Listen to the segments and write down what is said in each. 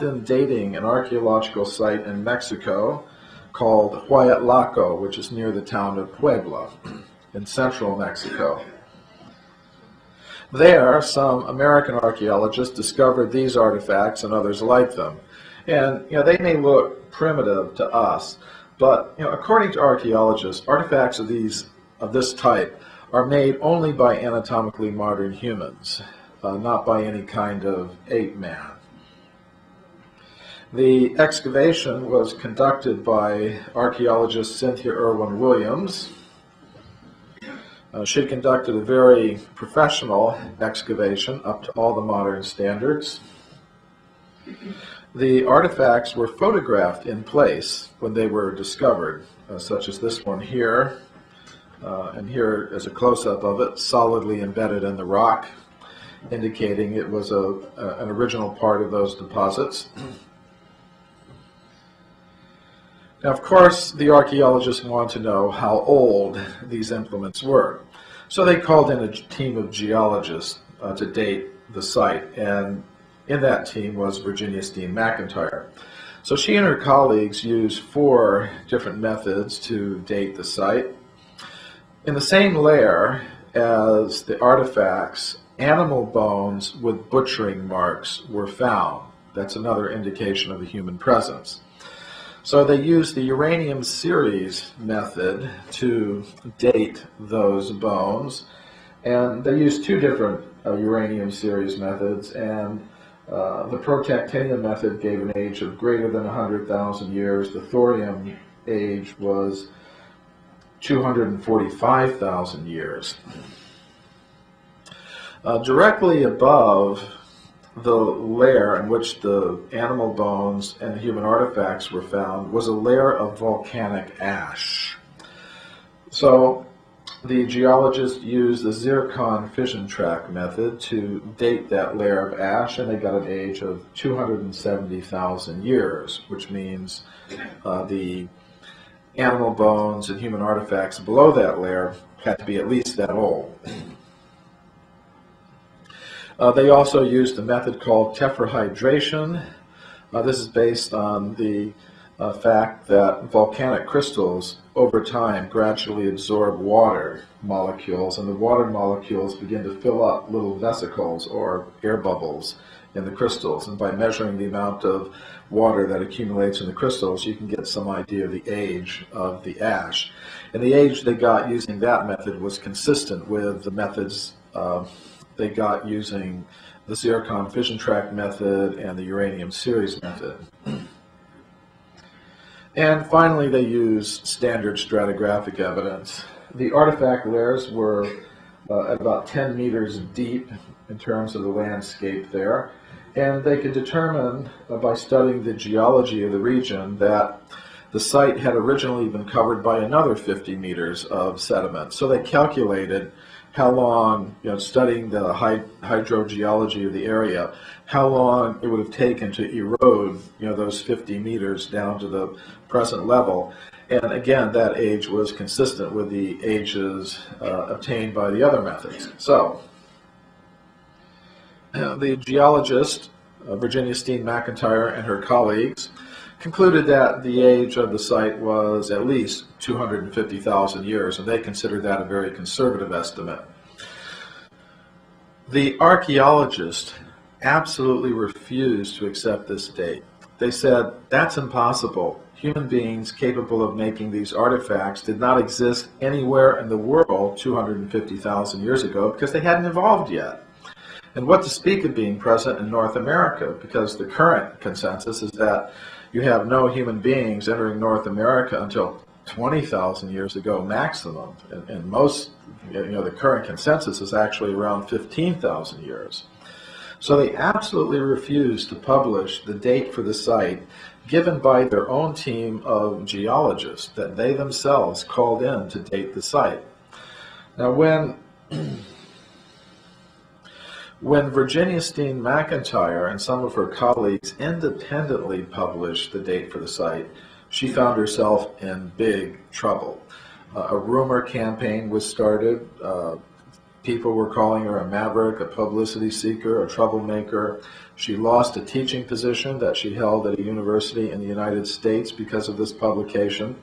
in dating an archaeological site in Mexico called Huayatlaco, which is near the town of Puebla in central Mexico. There, some American archaeologists discovered these artifacts and others like them. And they may look primitive to us, but according to archaeologists, artifacts of this type are made only by anatomically modern humans, not by any kind of ape man. The excavation was conducted by archaeologist Cynthia Irwin Williams. She conducted a very professional excavation up to all the modern standards. The artifacts were photographed in place when they were discovered, such as this one here. And here is a close-up of it, solidly embedded in the rock, indicating it was an original part of those deposits. Now, of course, the archaeologists want to know how old these implements were. So they called in a team of geologists to date the site, and in that team was Virginia Steen McIntyre. So she and her colleagues used 4 different methods to date the site. In the same layer as the artifacts, animal bones with butchering marks were found. That's another indication of a human presence. So they used the uranium series method to date those bones, and they used 2 different uranium series methods, and the protactinium method gave an age of greater than 100,000 years. The thorium age was 245,000 years. Directly above the layer in which the animal bones and human artifacts were found was a layer of volcanic ash. So the geologists used the zircon fission track method to date that layer of ash, and they got an age of 270,000 years, which means the animal bones and human artifacts below that layer had to be at least that old. They also used a method called tetrahydration. This is based on the fact that volcanic crystals over time gradually absorb water molecules, and the water molecules begin to fill up little vesicles or air bubbles in the crystals. And by measuring the amount of water that accumulates in the crystals, you can get some idea of the age of the ash. And the age they got using that method was consistent with the methods they got using the zircon fission track method and the uranium series method. And finally, they used standard stratigraphic evidence. The artifact layers were at about 10 meters deep in terms of the landscape there, and they could determine by studying the geology of the region that the site had originally been covered by another 50 meters of sediment. So they calculated how long, studying the hydrogeology of the area, how long it would have taken to erode, those 50 meters down to the present level. And again, that age was consistent with the ages obtained by the other methods. So, the geologist, Virginia Steen McIntyre, and her colleagues concluded that the age of the site was at least 250,000 years, and they considered that a very conservative estimate. The archaeologists absolutely refused to accept this date. They said, that's impossible. Human beings capable of making these artifacts did not exist anywhere in the world 250,000 years ago because they hadn't evolved yet. And what to speak of being present in North America, because the current consensus is that you have no human beings entering North America until 20,000 years ago maximum. And most, the current consensus is actually around 15,000 years. So they absolutely refused to publish the date for the site given by their own team of geologists that they themselves called in to date the site. Now when Virginia Steen McIntyre and some of her colleagues independently published the date for the site, she found herself in big trouble. A rumor campaign was started People were calling her a maverick, a publicity seeker, a troublemaker. She lost a teaching position that she held at a university in the United States because of this publication.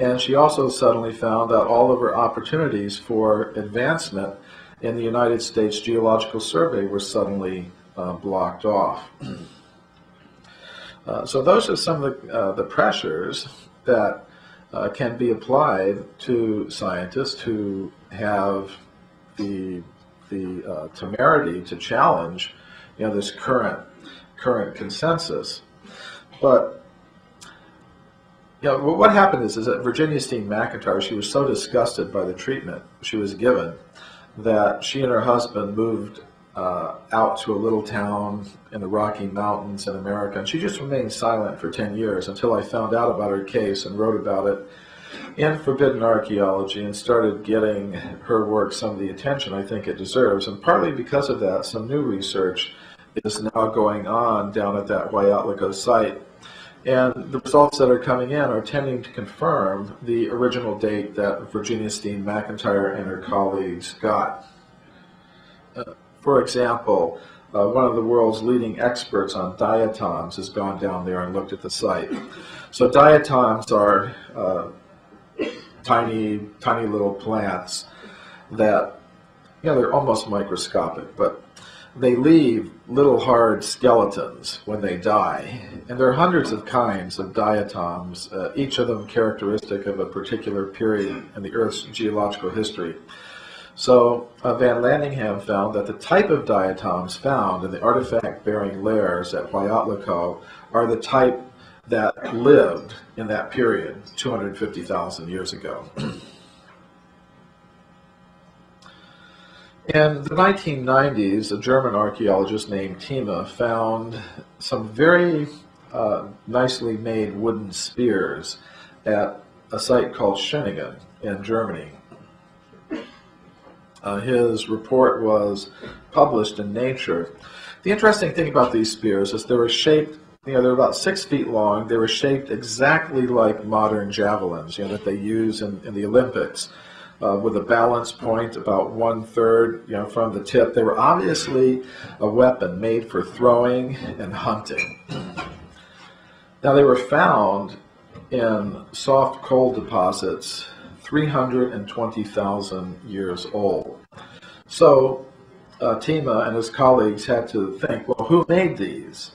And she also suddenly found that all of her opportunities for advancement in the United States Geological Survey were suddenly blocked off. So those are some of the pressures that can be applied to scientists who have the temerity to challenge, this current consensus. But what happened is that Virginia Steen McIntyre, she was so disgusted by the treatment she was given that she and her husband moved out to a little town in the Rocky Mountains in America, and she just remained silent for 10 years until I found out about her case and wrote about it in Forbidden Archaeology and started getting her work some of the attention I think it deserves. And partly because of that, some new research is now going on down at that Huayatlico site. And the results that are coming in are tending to confirm the original date that Virginia Steen McIntyre and her colleagues got. For example, one of the world's leading experts on diatoms has gone down there and looked at the site. So diatoms are tiny little plants that, they're almost microscopic, but they leave little hard skeletons when they die. And there are hundreds of kinds of diatoms, each of them characteristic of a particular period in the Earth's geological history. So Van Landingham found that the type of diatoms found in the artifact-bearing layers at Huayatlico are the type that lived in that period 250,000 years ago. In the 1990s, a German archaeologist named Thieme found some very nicely made wooden spears at a site called Schöningen in Germany. His report was published in Nature. The interesting thing about these spears is they were shaped, they're about 6 feet long. They were shaped exactly like modern javelins, that they use in the Olympics, with a balance point about 1/3, from the tip. They were obviously a weapon made for throwing and hunting. Now, they were found in soft coal deposits 320,000 years old. So Thieme and his colleagues had to think, well, who made these?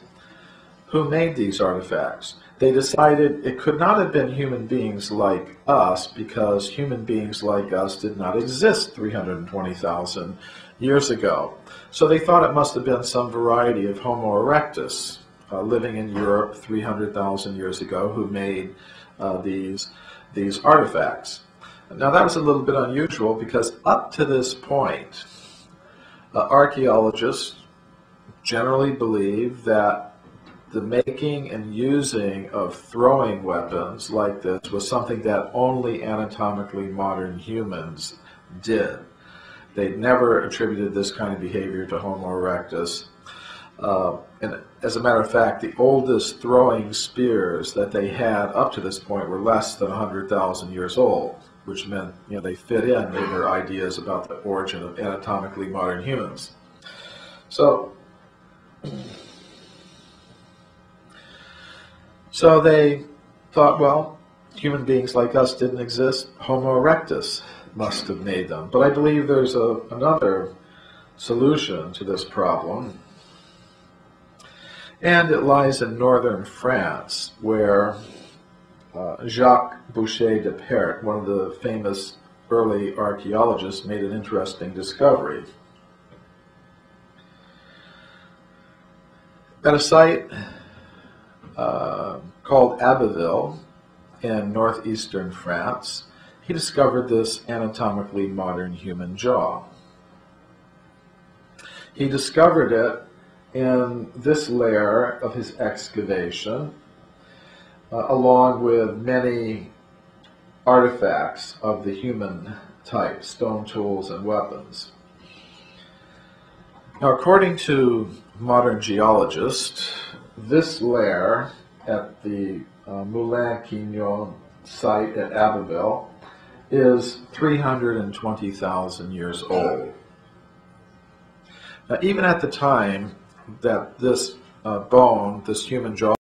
Who made these artifacts? They decided it could not have been human beings like us, because human beings like us did not exist 320,000 years ago. So they thought it must have been some variety of Homo erectus living in Europe 300,000 years ago who made these artifacts. Now that was a little bit unusual, because up to this point, archaeologists generally believe that the making and using of throwing weapons like this was something that only anatomically modern humans did. They'd never attributed this kind of behavior to Homo erectus. And as a matter of fact, the oldest throwing spears that they had up to this point were less than 100,000 years old, which meant they fit in their ideas about the origin of anatomically modern humans. So they thought, well, human beings like us didn't exist. Homo erectus must have made them. But I believe there's another solution to this problem. And it lies in northern France, where Jacques Boucher de Perthes, one of the famous early archaeologists, made an interesting discovery. At a site called Abbeville in northeastern France, he discovered this anatomically modern human jaw. He discovered it in this layer of his excavation, along with many artifacts of the human type, stone tools and weapons. Now, according to modern geologists, this layer at the Moulin-Quignon site at Abbeville is 320,000 years old. Even at the time that this bone, this human jaw